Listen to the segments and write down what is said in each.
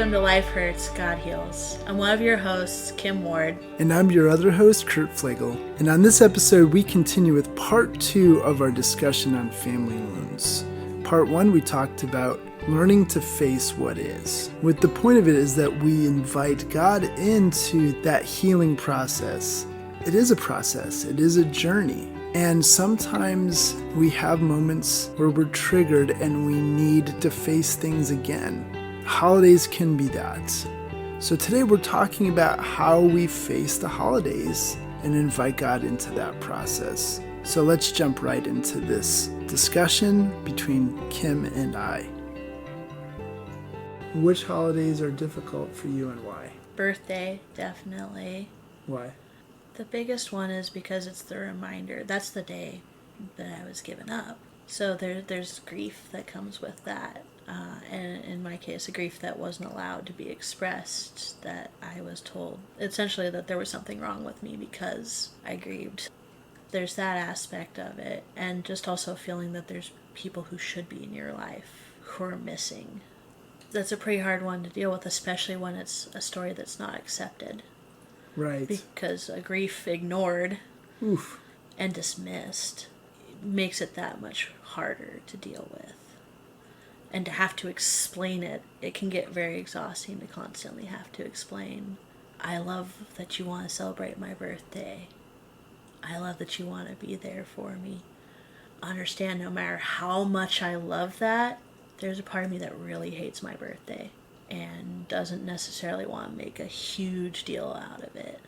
Welcome to Life Hurts, God Heals. I'm one of your hosts, Kim Ward. And I'm your other host, Kurt Flegel. And on this episode, we continue with part 2 of our discussion on family wounds. Part 1, we talked about learning to face what is. With the point of it is that we invite God into that healing process. It is a process. It is a journey. And sometimes we have moments where we're triggered and we need to face things again. Holidays can be that. So today we're talking about how we face the holidays and invite God into that process. So let's jump right into this discussion between Kim and I. Which holidays are difficult for you and why? Birthday, definitely. Why? The biggest one is because it's the reminder. That's the day that I was given up. So there's grief that comes with that. And in my case, a grief that wasn't allowed to be expressed, that I was told essentially that there was something wrong with me because I grieved. There's that aspect of it, and just also feeling that there's people who should be in your life who are missing. That's a pretty hard one to deal with, especially when it's a story that's not accepted. Right. Because a grief ignored Oof. and dismissed makes it that much harder to deal with. And to have to explain it, it can get very exhausting to constantly have to explain. I love that you want to celebrate my birthday. I love that you want to be there for me. Understand, no matter how much I love that, there's a part of me that really hates my birthday and doesn't necessarily want to make a huge deal out of it.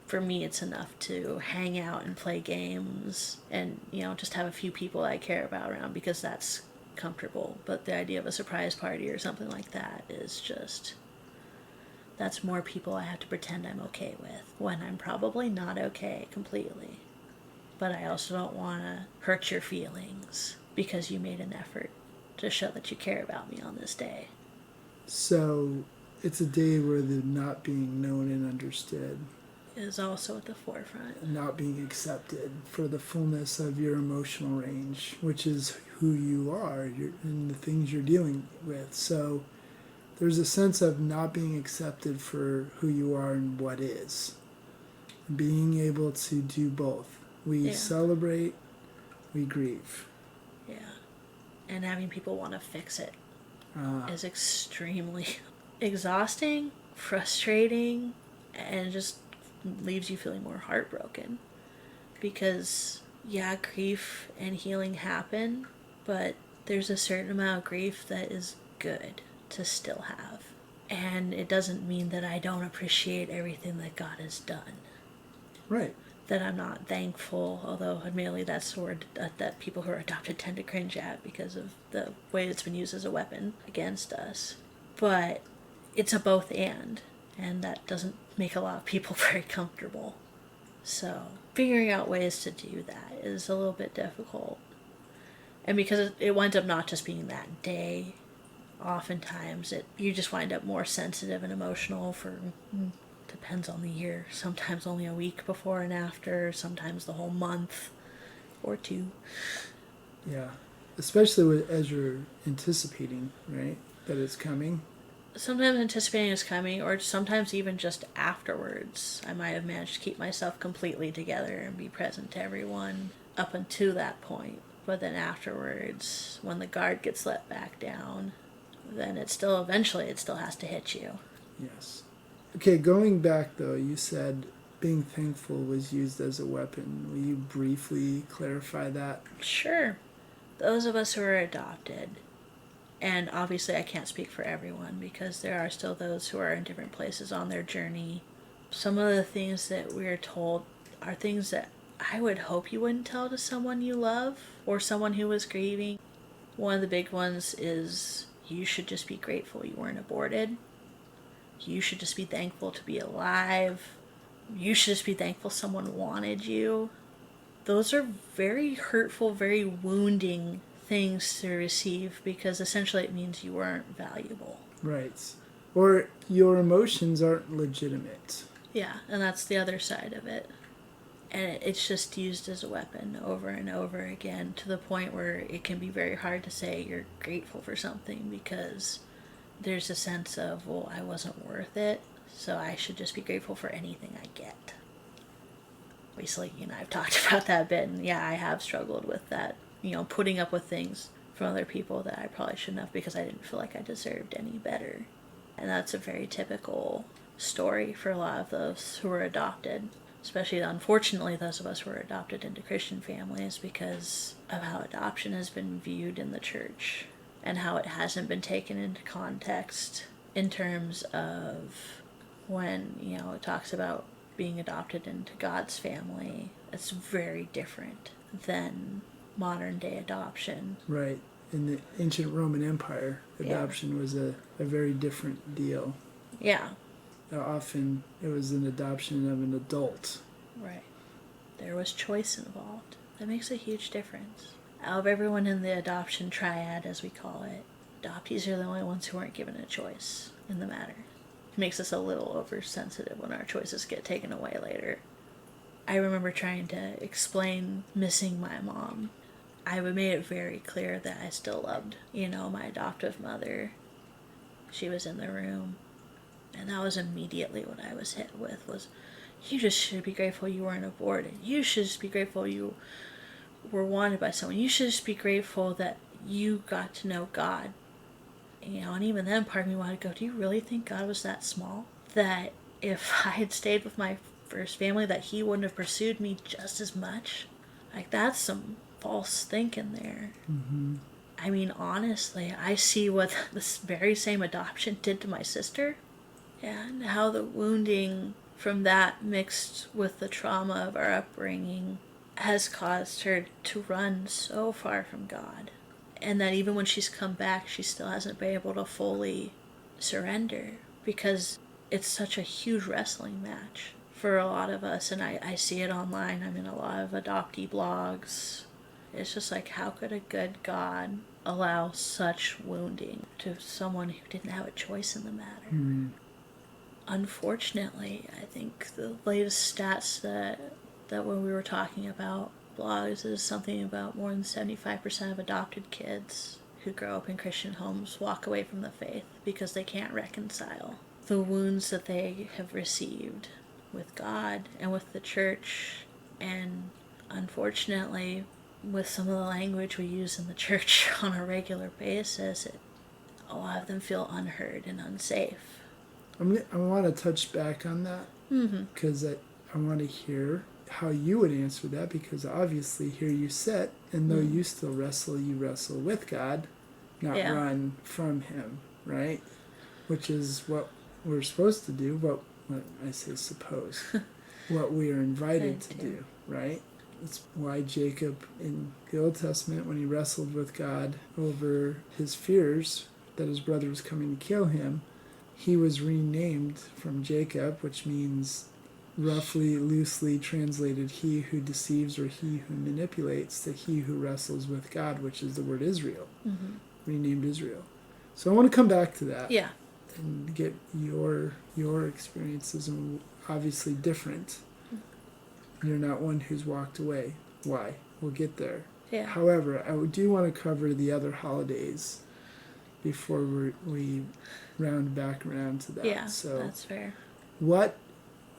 For me, it's enough to hang out and play games and, just have a few people I care about around because that's comfortable. But the idea of a surprise party or something like that is just, that's more people I have to pretend I'm okay with when I'm probably not okay completely. But I also don't want to hurt your feelings because you made an effort to show that you care about me on this day. So it's a day where the not being known and understood is also at the forefront. Not being accepted for the fullness of your emotional range, which is who you are and the things you're dealing with. So there's a sense of not being accepted for who you are and what is. Being able to do both. We celebrate, we grieve. Yeah. And having people want to fix it is extremely exhausting, frustrating, and just leaves you feeling more heartbroken. Because, grief and healing happen, but there's a certain amount of grief that is good to still have. And it doesn't mean that I don't appreciate everything that God has done. Right. That I'm not thankful, although admittedly that's the word that people who are adopted tend to cringe at because of the way it's been used as a weapon against us. But it's a both and that doesn't make a lot of people very comfortable. So figuring out ways to do that is a little bit difficult. And because it winds up not just being that day, oftentimes you just wind up more sensitive and emotional for... depends on the year. Sometimes only a week before and after. Sometimes the whole month or two. Yeah. Especially as you're anticipating, right? That it's coming. Sometimes anticipating it's coming, or sometimes even just afterwards. I might have managed to keep myself completely together and be present to everyone up until that point. But then afterwards, when the guard gets let back down, then eventually it still has to hit you. Yes. Okay, going back though, you said being thankful was used as a weapon. Will you briefly clarify that? Sure. Those of us who are adopted, and obviously I can't speak for everyone because there are still those who are in different places on their journey. Some of the things that we're told are things that I would hope you wouldn't tell to someone you love or someone who was grieving. One of the big ones is you should just be grateful you weren't aborted. You should just be thankful to be alive. You should just be thankful someone wanted you. Those are very hurtful, very wounding things to receive because essentially it means you weren't valuable. Right. Or your emotions aren't legitimate. Yeah, and that's the other side of it. And it's just used as a weapon over and over again to the point where it can be very hard to say you're grateful for something because there's a sense of, well, I wasn't worth it, so I should just be grateful for anything I get. Obviously, I've talked about that a bit, and yeah, I have struggled with that, putting up with things from other people that I probably shouldn't have because I didn't feel like I deserved any better. And that's a very typical story for a lot of those who were adopted, especially, unfortunately, those of us who were adopted into Christian families, because of how adoption has been viewed in the church and how it hasn't been taken into context in terms of when, it talks about being adopted into God's family. It's very different than modern day adoption. Right. In the ancient Roman Empire, adoption was a very different deal. Yeah. Often it was an adoption of an adult. Right. There was choice involved. That makes a huge difference. Out of everyone in the adoption triad, as we call it, adoptees are the only ones who weren't given a choice in the matter. It makes us a little oversensitive when our choices get taken away later. I remember trying to explain missing my mom. I made it very clear that I still loved, my adoptive mother. She was in the room. And that was immediately what I was hit with was, you just should be grateful you weren't aborted. You should just be grateful you were wanted by someone. You should just be grateful that you got to know God. And even then part of me wanted to go, do you really think God was that small? That if I had stayed with my first family that he wouldn't have pursued me just as much? Like, that's some false thinking there. Mm-hmm. I mean, honestly, I see what this very same adoption did to my sister, and how the wounding from that mixed with the trauma of our upbringing has caused her to run so far from God. And that even when she's come back, she still hasn't been able to fully surrender because it's such a huge wrestling match for a lot of us. And I see it online. I'm in a lot of adoptee blogs. It's just like, how could a good God allow such wounding to someone who didn't have a choice in the matter? Mm. Unfortunately, I think the latest stats that when we were talking about blogs is something about more than 75% of adopted kids who grow up in Christian homes walk away from the faith because they can't reconcile the wounds that they have received with God and with the church, and unfortunately with some of the language we use in the church on a regular basis, a lot of them feel unheard and unsafe. I want to touch back on that because I want to hear how you would answer that, because obviously here you sit, and though you still wrestle, you wrestle with God, not run from him, right? Which is what we're supposed to do, what I say suppose, what we are invited to do, right? That's why Jacob in the Old Testament, when he wrestled with God over his fears that his brother was coming to kill him, he was renamed from Jacob, which means, roughly, loosely translated, he who deceives or he who manipulates, to he who wrestles with God, which is the word Israel, renamed Israel. So I want to come back to that and get your experiences, and obviously different. You're not one who's walked away. Why? We'll get there. Yeah. However, I do want to cover the other holidays before we round back around to that. Yeah, so that's fair. What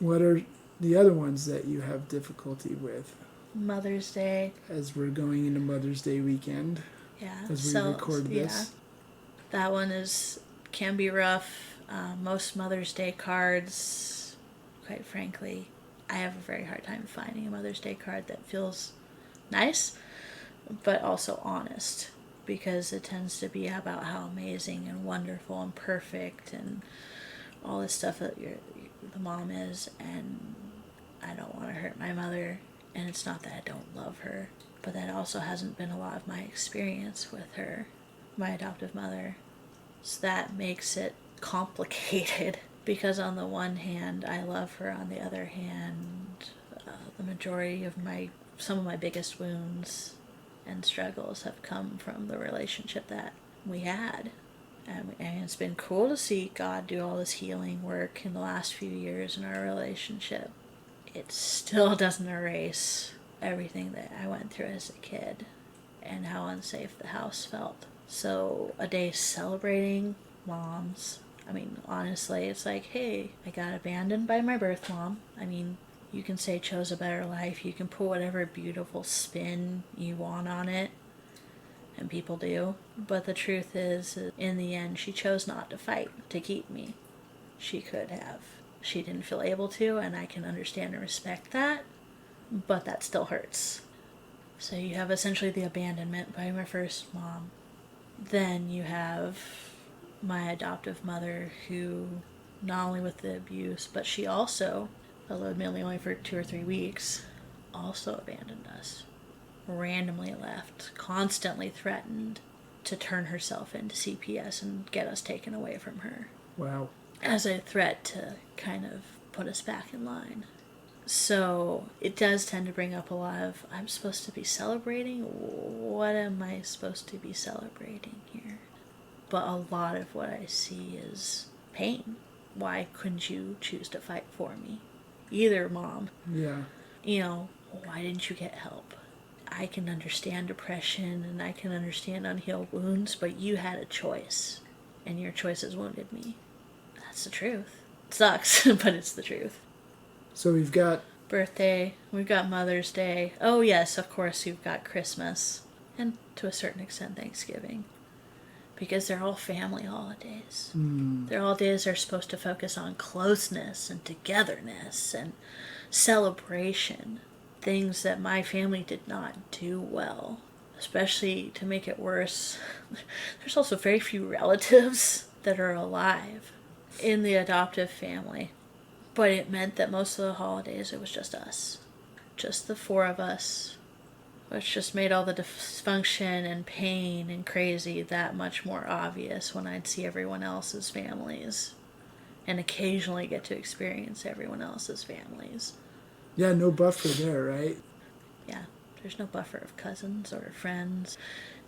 are the other ones that you have difficulty with? Mother's Day. As we're going into Mother's Day weekend. Yeah. As we record this. Yeah. That one can be rough. Most Mother's Day cards, quite frankly, I have a very hard time finding a Mother's Day card that feels nice, but also honest, because it tends to be about how amazing and wonderful and perfect and all this stuff that the mom is, and I don't want to hurt my mother, and it's not that I don't love her, but that also hasn't been a lot of my experience with her, my adoptive mother. So that makes it complicated, because on the one hand I love her, on the other hand the majority of some of my biggest wounds and struggles have come from the relationship that we had. And it's been cool to see God do all this healing work in the last few years in our relationship. It still doesn't erase everything that I went through as a kid and how unsafe the house felt. So a day celebrating moms. I mean, honestly, it's like, hey, I got abandoned by my birth mom. I mean, you can say chose a better life. You can put whatever beautiful spin you want on it, and people do. But the truth is, in the end, she chose not to fight to keep me. She could have. She didn't feel able to, and I can understand and respect that, but that still hurts. So you have essentially the abandonment by my first mom. Then you have my adoptive mother, who, not only with the abuse, but she also, although admittedly only for 2 or 3 weeks, also abandoned us. Randomly left, constantly threatened to turn herself into CPS and get us taken away from her. Wow. As a threat to kind of put us back in line. So it does tend to bring up a lot of, I'm supposed to be celebrating? What am I supposed to be celebrating here? But a lot of what I see is pain. Why couldn't you choose to fight for me? Either mom. Yeah. Why didn't you get help? I can understand depression and I can understand unhealed wounds, but you had a choice, and your choices wounded me. That's the truth. It sucks, but it's the truth. So we've got Birthday, we've got Mother's Day. Oh yes, of course we've got Christmas. And to a certain extent Thanksgiving. Because they're all family holidays. They're all days that are supposed to focus on closeness and togetherness and celebration. Things that my family did not do well. Especially, to make it worse, there's also very few relatives that are alive in the adoptive family. But it meant that most of the holidays it was just us. Just the four of us. Which just made all the dysfunction and pain and crazy that much more obvious when I'd see everyone else's families. And occasionally get to experience everyone else's families. Yeah, no buffer there, right? Yeah, there's no buffer of cousins or friends.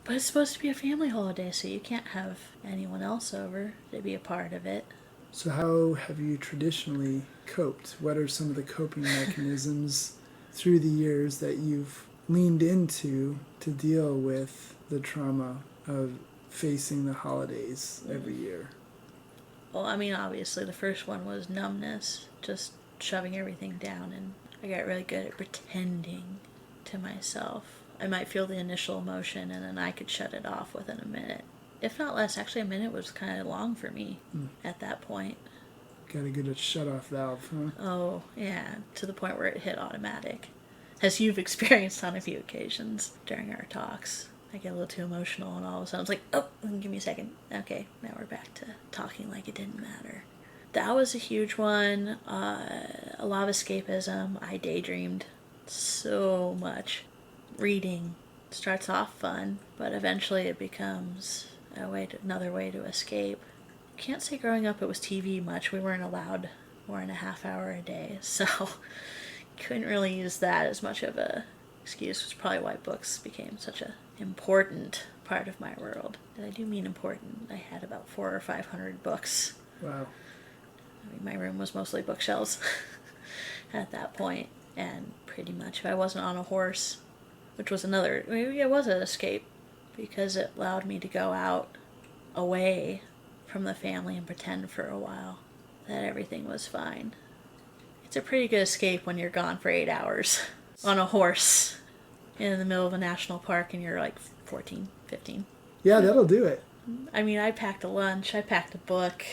But it's supposed to be a family holiday, so you can't have anyone else over to be a part of it. So how have you traditionally coped? What are some of the coping mechanisms through the years that you've leaned into to deal with the trauma of facing the holidays every year? Well, I mean, obviously the first one was numbness, just shoving everything down, and I got really good at pretending to myself. I might feel the initial emotion and then I could shut it off within a minute. If not less. Actually, a minute was kind of long for me at that point. Got a good shut-off valve, huh? Oh, yeah, to the point where it hit automatic. As you've experienced on a few occasions during our talks. I get a little too emotional and all of a sudden it's like, oh, give me a second. Okay, now we're back to talking like it didn't matter. That was a huge one. A lot of escapism. I daydreamed so much. Reading starts off fun, but eventually it becomes another way to escape. Can't say growing up it was TV much. We weren't allowed more than a half hour a day, so couldn't really use that as much of a excuse, which is probably why books became such a important part of my world. And I do mean important. I had about 400 or 500 books. Wow. I mean, my room was mostly bookshelves at that point, and pretty much if I wasn't on a horse, which was another, maybe it was an escape, because it allowed me to go out away from the family and pretend for a while that everything was fine. It's a pretty good escape when you're gone for 8 hours on a horse in the middle of a national park and you're like 14, 15. Yeah, that'll do it. I mean, I packed a lunch, I packed a book.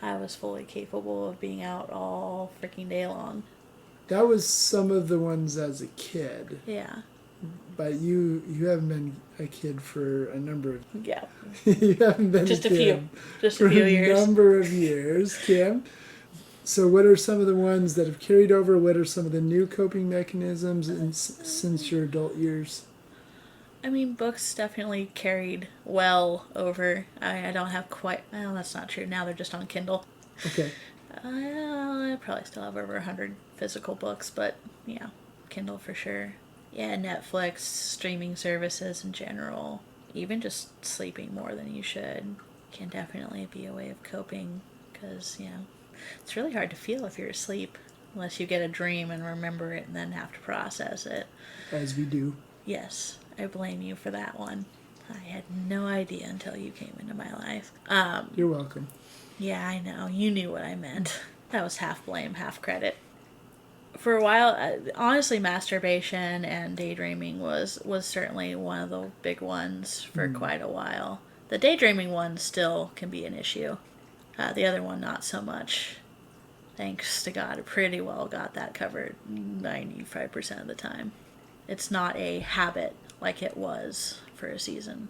I was fully capable of being out all freaking day long. That was some of the ones as a kid. Yeah. But you haven't been a kid for a number of... Yeah. You haven't been Just a kid Just for a few years. a number of years, Kim. So what are some of the ones that have carried over? What are some of the new coping mechanisms since your adult years? I mean, books definitely carried well over. I don't have quite... Well, that's not true. Now they're just on Kindle. Okay. I probably still have over 100 physical books, but yeah, Kindle for sure. Yeah, Netflix, streaming services in general, even just sleeping more than you should can definitely be a way of coping, because, it's really hard to feel if you're asleep, unless you get a dream and remember it and then have to process it. As we do. Yes, I blame you for that one. I had no idea until you came into my life. You're welcome. Yeah, I know. You knew what I meant. That was half blame, half credit. For a while, honestly, masturbation and daydreaming was certainly one of the big ones for quite a while. The daydreaming one still can be an issue. The other one, not so much. Thanks to God, I pretty well got that covered 95% of the time. It's not a habit like it was for a season.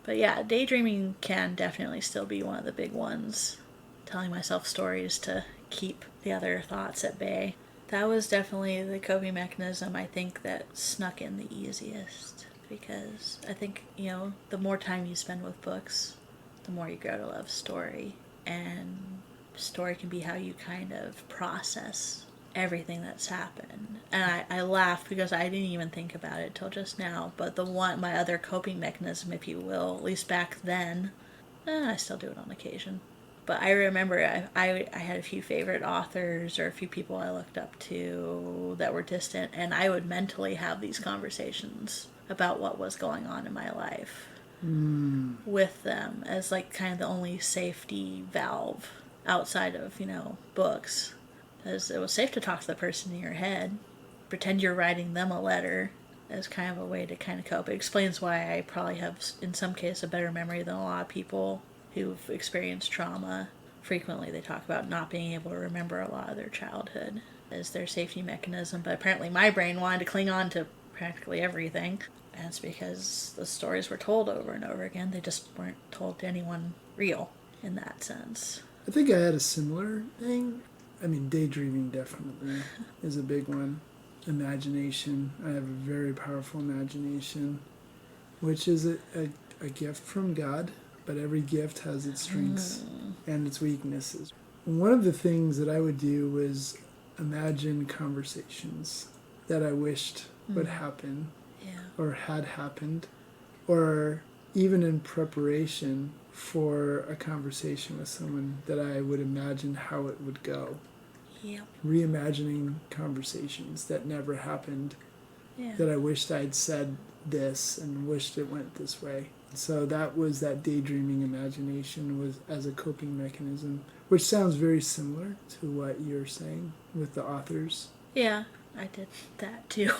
But yeah, daydreaming can definitely still be one of the big ones. Telling myself stories to keep the other thoughts at bay. That was definitely the coping mechanism I think that snuck in the easiest. Because I think, the more time you spend with books, the more you grow to love story. And story can be how you kind of process everything that's happened. And I laugh because I didn't even think about it till just now. But my other coping mechanism, if you will, at least back then, I still do it on occasion. But I remember I had a few favorite authors or a few people I looked up to that were distant, and I would mentally have these conversations about what was going on in my life with them as like kind of the only safety valve outside of, books. Because it was safe to talk to the person in your head, pretend you're writing them a letter as kind of a way to kind of cope. It explains why I probably have, in some case, a better memory than a lot of people who've experienced trauma. Frequently they talk about not being able to remember a lot of their childhood as their safety mechanism, but apparently my brain wanted to cling on to practically everything. And it's because the stories were told over and over again. They just weren't told to anyone real in that sense. I think I had a similar thing. I mean, daydreaming definitely is a big one. Imagination. I have a very powerful imagination, which is a gift from God, but every gift has its strengths and its weaknesses. One of the things that I would do was imagine conversations that I wished would happen or had happened, or even in preparation for a conversation with someone that I would imagine how it would go. Yep. Reimagining conversations that never happened, that I wished I'd said this and wished it went this way. So that was that daydreaming imagination was as a coping mechanism, which sounds very similar to what you're saying with the authors. Yeah, I did that too.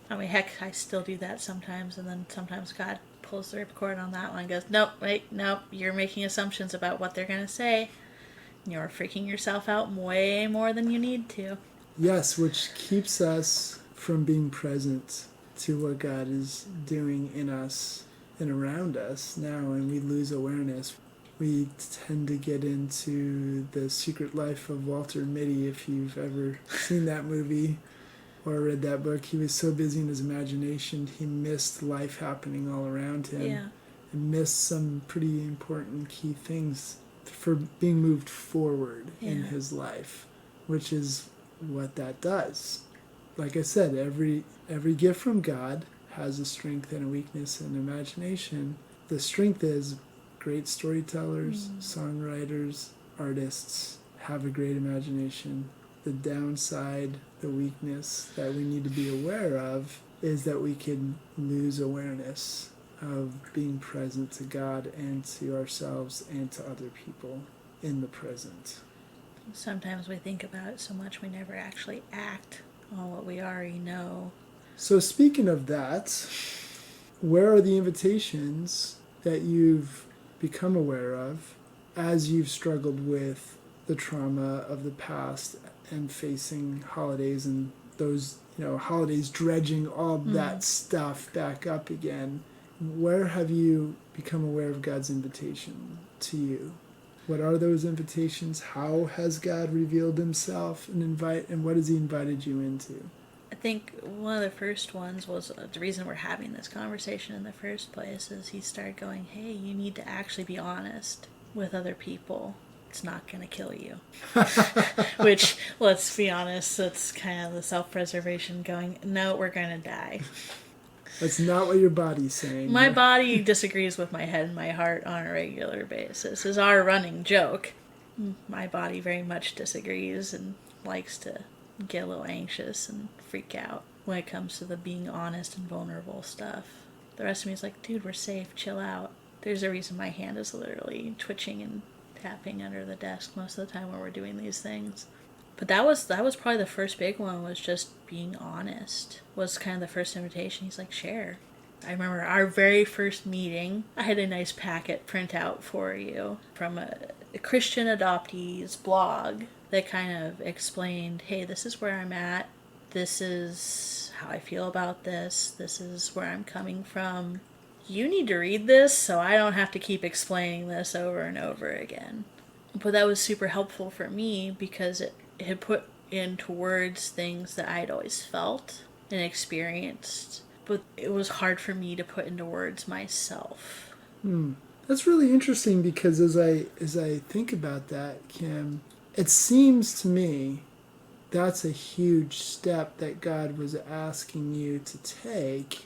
I mean, heck, I still do that sometimes, and then sometimes God pulls the ripcord on that one and goes, nope, wait, nope, you're making assumptions about what they're going to say. You're freaking yourself out way more than you need to. Yes, which keeps us from being present to what God is doing in us and around us now, and we lose awareness. We tend to get into The Secret Life of Walter Mitty, if you've ever seen that movie or read that book. He was so busy in his imagination, he missed life happening all around him and missed some pretty important key things for being moved forward in his life, which is what that does. Like I said, every gift from God has a strength and a weakness and imagination. The strength is great storytellers, songwriters, artists have a great imagination. The downside, the weakness that we need to be aware of is that we can lose awareness of being present to God and to ourselves and to other people in the present. Sometimes we think about it so much we never actually act on what we already know. So speaking of that, where are the invitations that you've become aware of as you've struggled with the trauma of the past and facing holidays and those, holidays dredging all that stuff back up again? Where have you become aware of God's invitation to you? What are those invitations? How has God revealed himself and what has he invited you into? I think one of the first ones was the reason we're having this conversation in the first place is he started going, hey, you need to actually be honest with other people. It's not going to kill you. Which, let's be honest, that's kind of the self-preservation going, no, we're going to die. That's not what your body's saying. My body disagrees with my head and my heart on a regular basis, is our running joke. My body very much disagrees and likes to get a little anxious and freak out when it comes to the being honest and vulnerable stuff. The rest of me is like, dude, we're safe, chill out. There's a reason my hand is literally twitching and tapping under the desk most of the time when we're doing these things. But that was probably the first big one, was just being honest. Was kind of the first invitation. He's like, share. I remember our very first meeting, I had a nice packet printout for you from a Christian adoptee's blog that kind of explained, hey, this is where I'm at. This is how I feel about this. This is where I'm coming from. You need to read this so I don't have to keep explaining this over and over again. But that was super helpful for me because it had put into words things that I'd always felt and experienced, but it was hard for me to put into words myself. That's really interesting because as I think about that, Kim, it seems to me that's a huge step that God was asking you to take,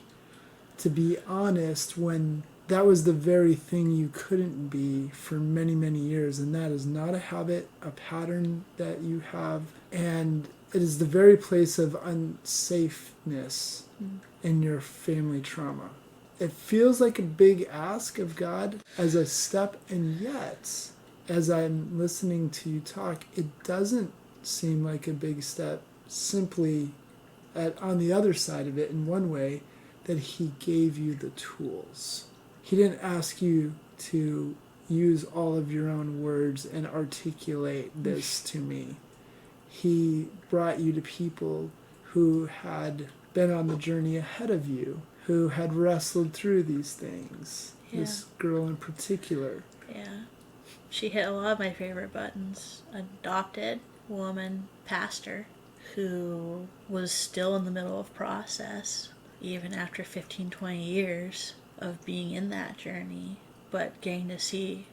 to be honest, when that was the very thing you couldn't be for many, many years. And that is not a habit, a pattern that you have. And it is the very place of unsafeness in your family trauma. It feels like a big ask of God as a step, and yet, as I'm listening to you talk, it doesn't seem like a big step, simply on the other side of it, in one way, that He gave you the tools. He didn't ask you to use all of your own words and articulate this to me. He brought you to people who had been on the journey ahead of you, who had wrestled through these things. Yeah. This girl in particular. Yeah. She hit a lot of my favorite buttons. Adopted woman pastor who was still in the middle of process, even after 15, 20 years of being in that journey, but getting to see,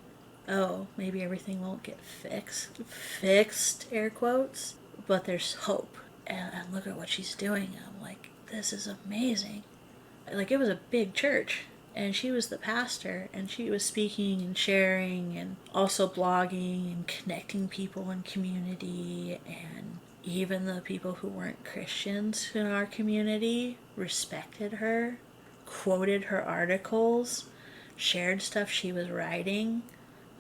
oh, maybe everything won't get fixed, air quotes, but there's hope. And look at what she's doing. I'm like, this is amazing. Like, it was a big church, and she was the pastor, and she was speaking and sharing and also blogging and connecting people in community, and even the people who weren't Christians in our community respected her, quoted her articles, shared stuff she was writing.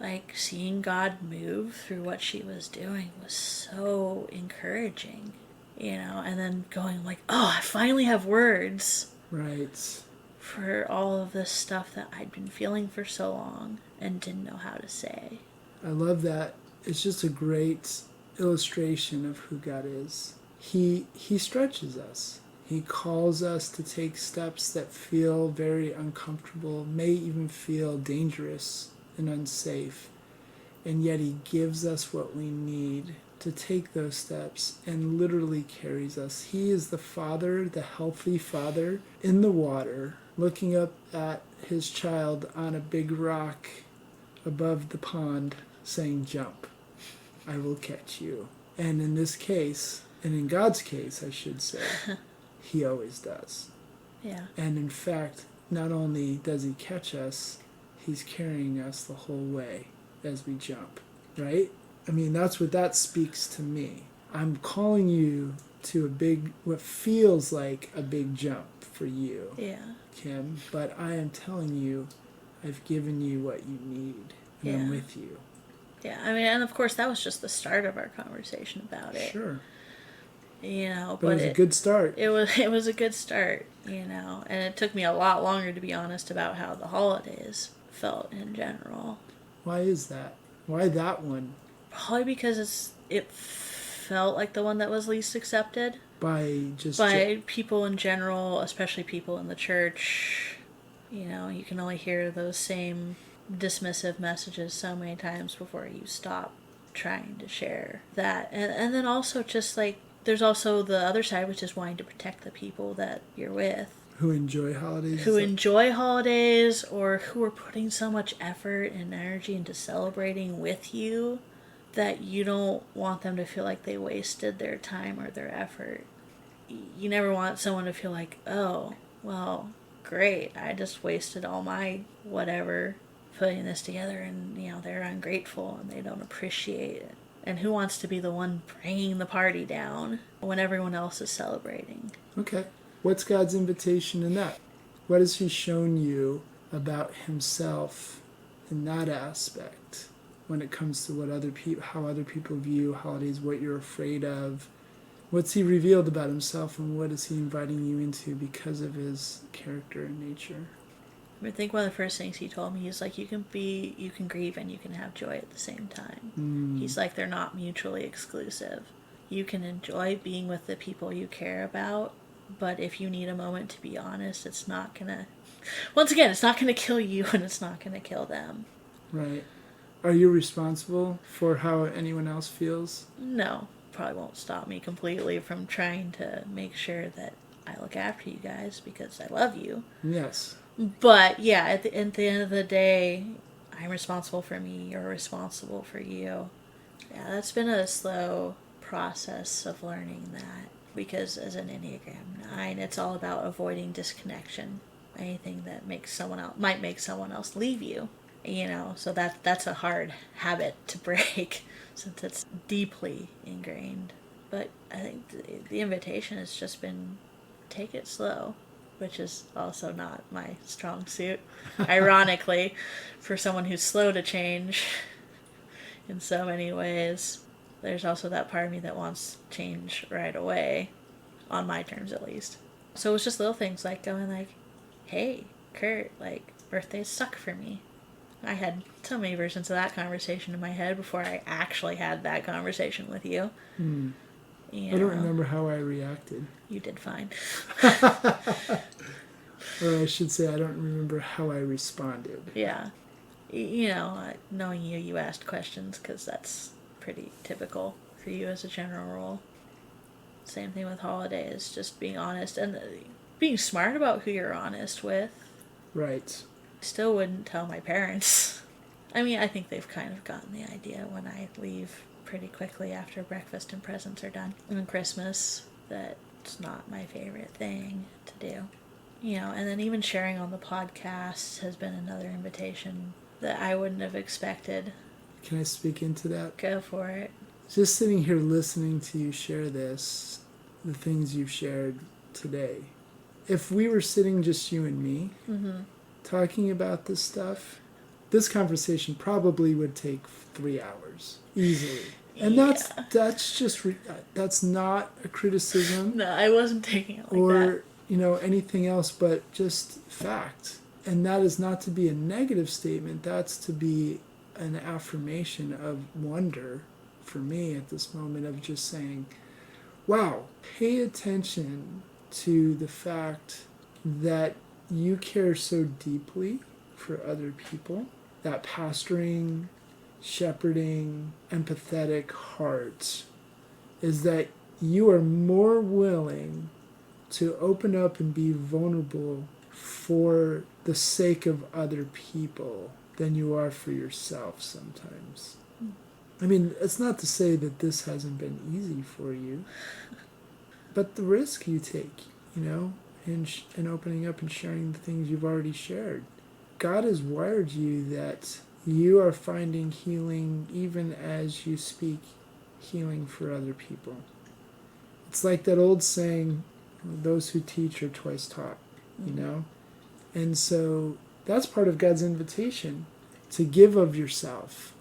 Like, seeing God move through what she was doing was so encouraging, and then going like, oh, I finally have words. Right. For all of this stuff that I'd been feeling for so long and didn't know how to say. I love that. It's just a great illustration of who God is. He stretches us. He calls us to take steps that feel very uncomfortable, may even feel dangerous and unsafe. And yet He gives us what we need to take those steps and literally carries us. He is the father, the healthy father in the water, looking up at his child on a big rock above the pond, saying, jump, I will catch you. And in this case, and in God's case, I should say, He always does. Yeah. And in fact, not only does He catch us, He's carrying us the whole way as we jump, right? I mean, that's what that speaks to me. I'm calling you to what feels like a big jump for you, yeah, Kim, but I am telling you, I've given you what you need, and I'm with you. Yeah, I mean, and of course, that was just the start of our conversation about it. Sure. But it was a good start. It was a good start, and it took me a lot longer to be honest about how the holidays felt in general. Why is that? Why that one? Probably because it felt like the one that was least accepted by people in general, especially people in the church. You can only hear those same dismissive messages so many times before you stop trying to share that. And then also just like there's also the other side, which is wanting to protect the people that you're with. Who enjoy holidays. Or who are putting so much effort and energy into celebrating with you that you don't want them to feel like they wasted their time or their effort. You never want someone to feel like, oh, well, great, I just wasted all my whatever putting this together, and they're ungrateful and they don't appreciate it. And who wants to be the one bringing the party down when everyone else is celebrating? Okay. What's God's invitation in that? What has he shown you about himself in that aspect when it comes to what how other people view holidays, what you're afraid of? What's he revealed about himself, and what is he inviting you into because of his character and nature? I think one of the first things he told me, he's like, you can grieve and you can have joy at the same time. He's like, they're not mutually exclusive. You can enjoy being with the people you care about, but if you need a moment to be honest, it's not gonna, once again, it's not gonna kill you and it's not gonna kill them. Right. Are you responsible for how anyone else feels? No, probably won't stop me completely from trying to make sure that I look after you guys because I love you. Yes. But yeah, at the end of the day, I'm responsible for me, you're responsible for you. Yeah, that's been a slow process of learning that because as an Enneagram 9, it's all about avoiding disconnection. Anything that might make someone else leave you, so that's a hard habit to break since it's deeply ingrained. But I think the invitation has just been take it slow, which is also not my strong suit. Ironically, for someone who's slow to change in so many ways, there's also that part of me that wants change right away, on my terms at least. So it's just little things like going like, hey, Kurt, like, birthdays suck for me. I had so many versions of that conversation in my head before I actually had that conversation with you. I don't remember how I reacted. You did fine. Or I should say, I don't remember how I responded. Yeah. Knowing you asked questions because that's pretty typical for you as a general rule. Same thing with holidays, just being honest and being smart about who you're honest with. Right. I still wouldn't tell my parents. I mean, I think they've kind of gotten the idea when I leave pretty quickly after breakfast and presents are done. And Christmas, that's not my favorite thing to do. And then even sharing on the podcast has been another invitation that I wouldn't have expected. Can I speak into that? Go for it. Just sitting here listening to you share this, the things you've shared today. If we were sitting just you and me, talking about this stuff, this conversation probably would take 3 hours easily. And that's not a criticism. No, I wasn't taking it like or, that. Anything else but just fact. And that is not to be a negative statement. That's to be an affirmation of wonder for me at this moment of just saying, wow, pay attention to the fact that you care so deeply for other people, that pastoring, shepherding, empathetic heart is that you are more willing to open up and be vulnerable for the sake of other people than you are for yourself sometimes. I mean, it's not to say that this hasn't been easy for you, but the risk you take, in opening up and sharing the things you've already shared. God has wired you that you are finding healing even as you speak healing for other people. It's like that old saying, those who teach are twice taught, And so that's part of God's invitation, to give of yourself.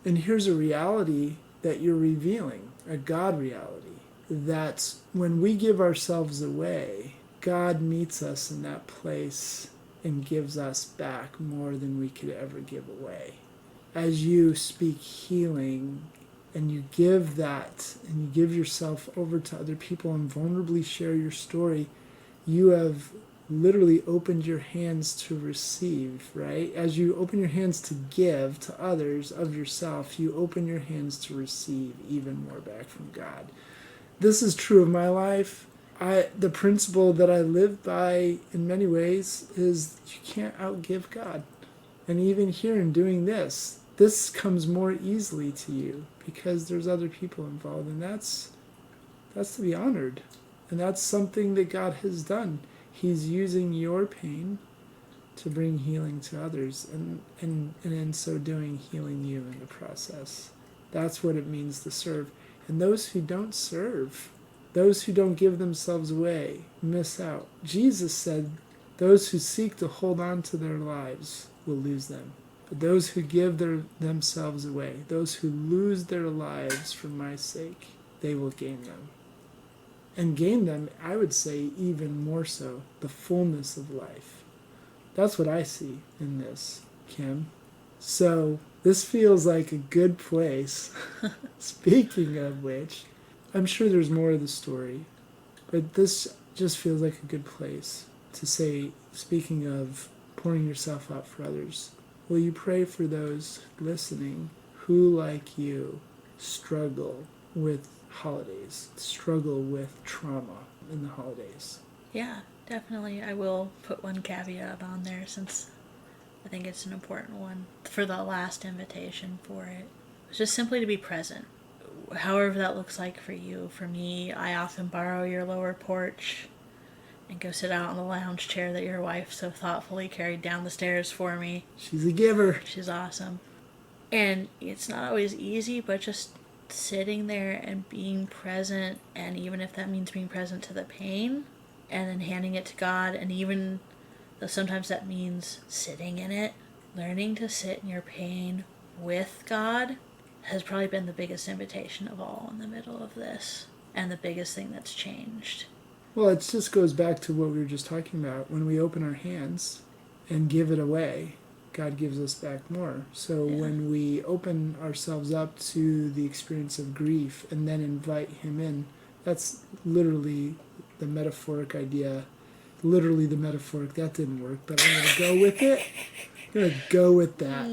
And here's a reality that you're revealing, a God reality, that when we give ourselves away, God meets us in that place and gives us back more than we could ever give away. As you speak healing and you give that and you give yourself over to other people and vulnerably share your story, you have literally opened your hands to receive, right? As you open your hands to give to others of yourself, you open your hands to receive even more back from God. This is true of my life. The principle that I live by in many ways is you can't outgive God. And even here in doing this comes more easily to you because there's other people involved, and that's to be honored. And that's something that God has done. He's using your pain to bring healing to others, and in so doing, healing you in the process. That's what it means to serve. And those who don't serve, those who don't give themselves away, miss out. Jesus said Those who seek to hold on to their lives will lose them. But those who give themselves away, those who lose their lives for my sake, they will gain them. And gain them, I would say, even more so, the fullness of life. That's what I see in this, Kim. So this feels like a good place. Speaking of which, I'm sure there's more of the story, but this just feels like a good place to say, speaking of pouring yourself out for others, will you pray for those listening who, like you, struggle with holidays, struggle with trauma in the holidays? Yeah, definitely. I will put one caveat on there since I think it's an important one for the last invitation for it. It's just simply to be present. However that looks like for you. For me, I often borrow your lower porch and go sit out on the lounge chair that your wife so thoughtfully carried down the stairs for me. She's a giver. She's awesome. And it's not always easy, but just sitting there and being present, and even if that means being present to the pain, and then handing it to God, and even though sometimes that means sitting in it, learning to sit in your pain with God has probably been the biggest invitation of all in the middle of this, and the biggest thing that's changed. Well, it just goes back to what we were just talking about. When we open our hands and give it away, God gives us back more. So when we open ourselves up to the experience of grief and then invite Him in, that's literally the metaphoric idea. Literally the metaphoric, that didn't work, but I'm going to go with it. I'm going to go with that.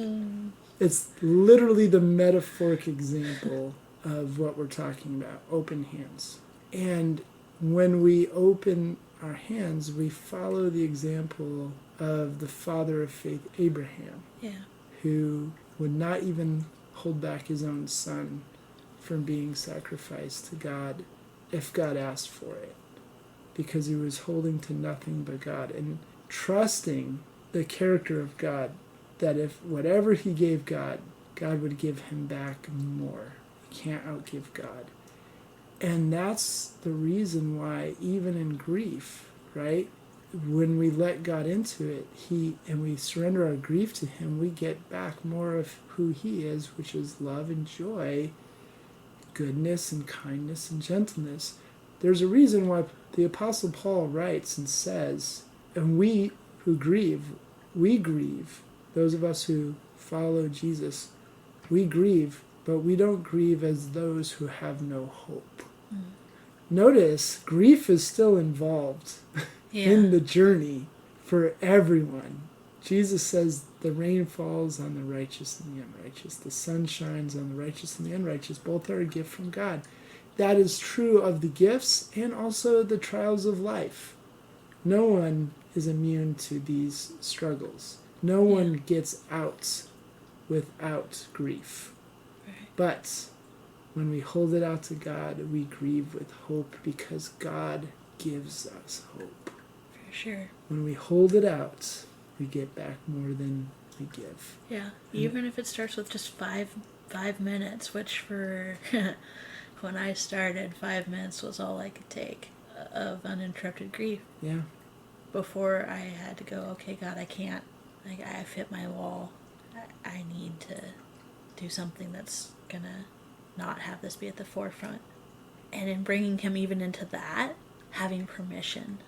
It's literally the metaphoric example of what we're talking about, open hands. And when we open our hands, we follow the example of the father of faith, Abraham, who would not even hold back his own son from being sacrificed to God if God asked for it, because he was holding to nothing but God and trusting the character of God, that if whatever he gave God, God would give him back more. You can't outgive God. And that's the reason why, even in grief, right, when we let God into it, and we surrender our grief to Him, we get back more of who He is, which is love and joy, goodness and kindness and gentleness. There's a reason why the Apostle Paul writes and says, and we who grieve, we grieve. Those of us who follow Jesus, we grieve, but we don't grieve as those who have no hope. Notice, grief is still involved in the journey for everyone. Jesus says the rain falls on the righteous and the unrighteous. The sun shines on the righteous and the unrighteous. Both are a gift from God. That is true of the gifts and also the trials of life. No one is immune to these struggles. No one gets out without grief. Right. But when we hold it out to God, we grieve with hope because God gives us hope. For sure. When we hold it out, we get back more than we give. Yeah, even if it starts with just five minutes, which for when I started, 5 minutes was all I could take of uninterrupted grief. Yeah. Before I had to go, okay, God, I can't. Like, I've hit my wall. I need to do something that's gonna not have this be at the forefront. And in bringing him even into that, having permission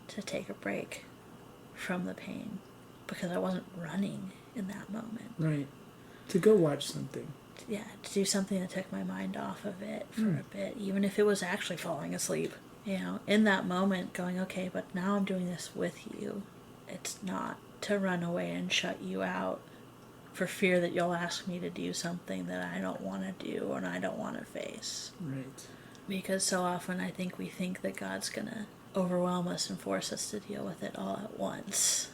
to take a break from the pain, because I wasn't running in that moment. Right. To go watch something. Yeah, to do something that took my mind off of it for a bit, even if it was actually falling asleep. You know, in that moment going, okay, but now I'm doing this with you. It's not to run away and shut you out for fear that you'll ask me to do something that I don't want to do and I don't want to face. Right. Because so often I think we think that God's going to overwhelm us and force us to deal with it all at once.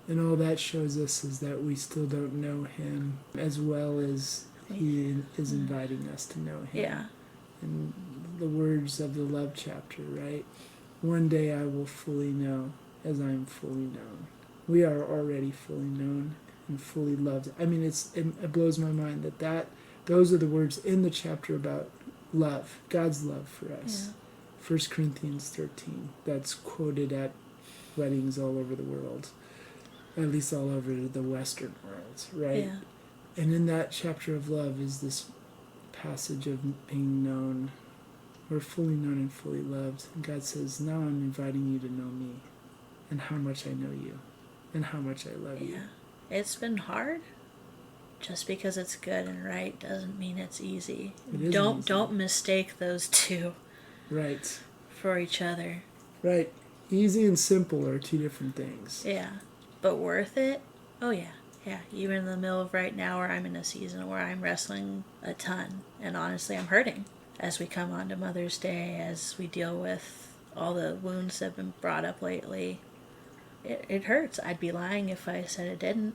And all that shows us is that we still don't know Him as well as He is inviting us to know Him. Yeah. And the words of the love chapter, right? One day I will fully know as I am fully known. We are already fully known and fully loved. I mean, it blows my mind that those are the words in the chapter about love, God's love for us. Yeah. 1 Corinthians 13. That's quoted at weddings all over the world, at least all over the Western world, right? Yeah. And in that chapter of love is this passage of being known. We're fully known and fully loved. And God says, now I'm inviting you to know me and how much I know you and how much I love you. Yeah. It's been hard. Just because it's good and right doesn't mean it's easy. Don't mistake those two. Right. For each other. Right. Easy and simple are two different things. Yeah. But worth it? Oh yeah. Yeah. Even in the middle of right now where I'm in a season where I'm wrestling a ton. And honestly, I'm hurting. As we come on to Mother's Day, as we deal with all the wounds that have been brought up lately, it hurts. I'd be lying if I said it didn't.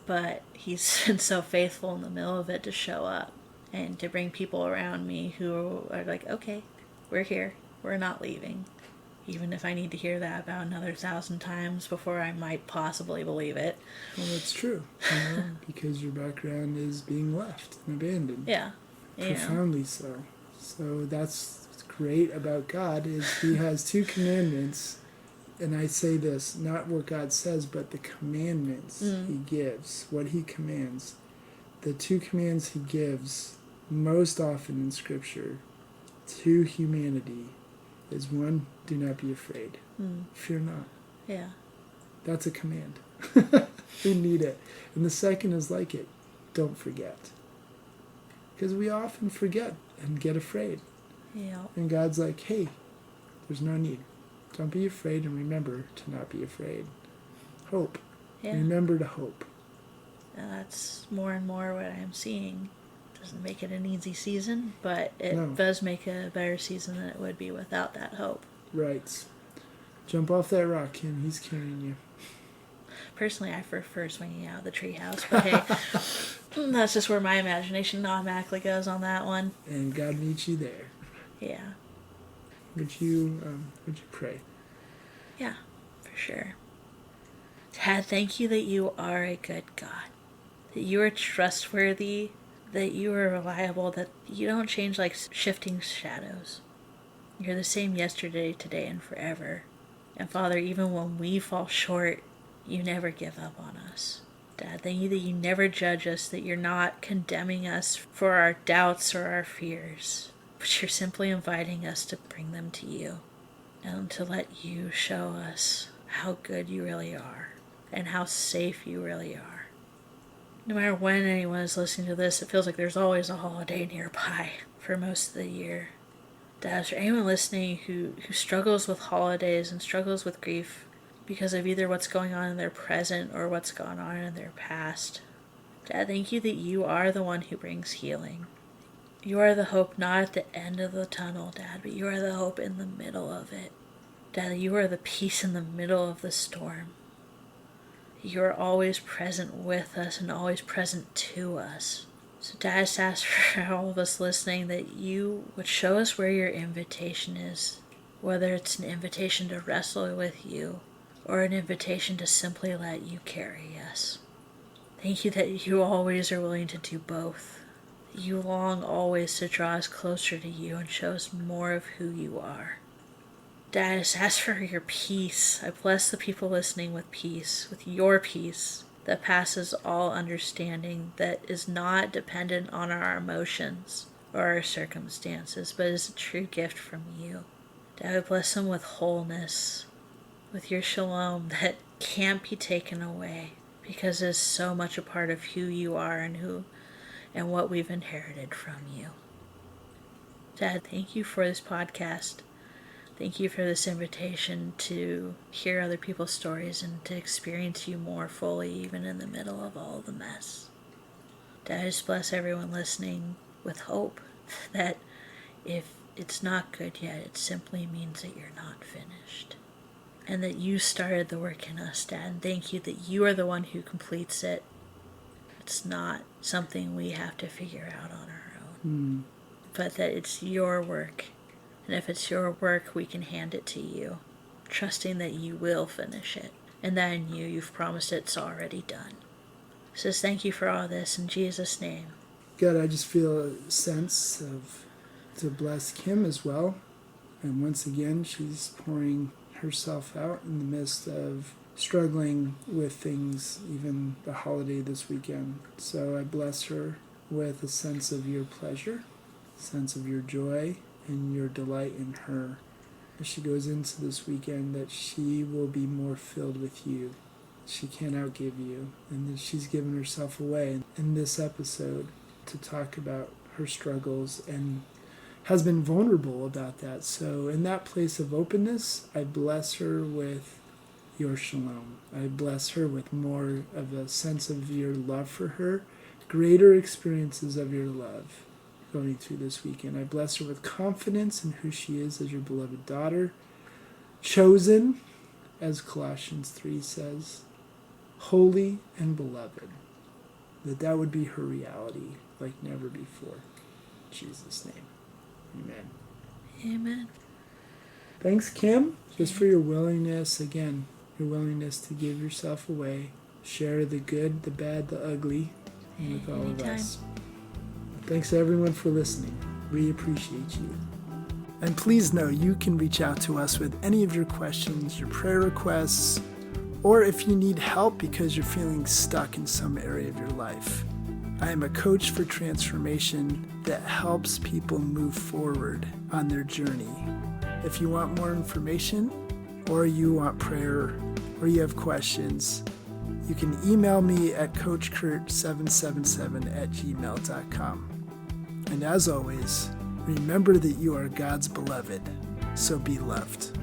But he's been so faithful in the middle of it to show up and to bring people around me who are like, okay, we're here. We're not leaving. Even if I need to hear that about another 1,000 times before I might possibly believe it. Well, that's true. Because your background is being left and abandoned. Yeah. Profoundly so. So that's what's great about God is he has two commandments. And I say this, not what God says, but the commandments he gives, what he commands. The two commands he gives most often in Scripture to humanity is one, do not be afraid. Fear not. Yeah. That's a command. We need it. And the second is like it, don't forget. Because we often forget and get afraid. Yeah. And God's like, hey, there's no need. Don't be afraid, and remember to not be afraid. Hope. Yeah. Remember to hope. And that's more and more what I'm seeing. Doesn't make it an easy season, but it does make a better season than it would be without that hope. Right. Jump off that rock, Kim. He's carrying you. Personally, I prefer swinging out of the treehouse, but hey, that's just where my imagination automatically goes on that one. And God meets you there. Yeah. Would you pray? Yeah, for sure. Dad, thank you that you are a good God. That you are trustworthy, that you are reliable, that you don't change like shifting shadows. You're the same yesterday, today, and forever. And Father, even when we fall short, you never give up on us. Dad, thank you that you never judge us, that you're not condemning us for our doubts or our fears. But you're simply inviting us to bring them to you and to let you show us how good you really are and how safe you really are. No matter when anyone is listening to this, it feels like there's always a holiday nearby for most of the year. Dad, is there anyone listening who struggles with holidays and struggles with grief because of either what's going on in their present or what's gone on in their past? Dad, thank you that you are the one who brings healing. You are the hope not at the end of the tunnel, Dad, but you are the hope in the middle of it. Dad, you are the peace in the middle of the storm. You are always present with us and always present to us. So Dad, I just ask for all of us listening that you would show us where your invitation is, whether it's an invitation to wrestle with you or an invitation to simply let you carry us. Thank you that you always are willing to do both. You long always to draw us closer to you and show us more of who you are. Dad, I just ask for your peace. I bless the people listening with peace, with your peace that passes all understanding, that is not dependent on our emotions or our circumstances, but is a true gift from you. Dad, I bless them with wholeness, with your shalom that can't be taken away because it is so much a part of who you are and what we've inherited from you. Dad, thank you for this podcast. Thank you for this invitation to hear other people's stories and to experience you more fully, even in the middle of all the mess. Dad, I just bless everyone listening with hope that if it's not good yet, it simply means that you're not finished. And that you started the work in us, Dad. And thank you that you are the one who completes it. It's not something we have to figure out on our own, but that it's your work. And if it's your work, we can hand it to you, trusting that you will finish it, and that in you, you've promised it's already done. So thank you for all this in Jesus' name. God, I just feel a sense to bless Kim as well. And once again, she's pouring herself out in the midst of struggling with things, even the holiday this weekend. So I bless her with a sense of your pleasure, a sense of your joy, and your delight in her as she goes into this weekend, that she will be more filled with you. She can't outgive you, and that she's given herself away in this episode to talk about her struggles and has been vulnerable about that. So in that place of openness, I bless her with your shalom. I bless her with more of a sense of your love for her, greater experiences of your love going through this weekend. I bless her with confidence in who she is as your beloved daughter, chosen, as Colossians 3 says, holy and beloved, that would be her reality like never before. In Jesus' name, amen. Amen. Thanks, Kim, just for your willingness, again, your willingness to give yourself away, share the good, the bad, the ugly with all of us. Thanks everyone for listening. We appreciate you. And please know you can reach out to us with any of your questions, your prayer requests, or if you need help because you're feeling stuck in some area of your life. I am a coach for transformation that helps people move forward on their journey. If you want more information, or you want prayer, or you have questions, you can email me at coachkurt777@gmail.com. And as always, remember that you are God's beloved, so be loved.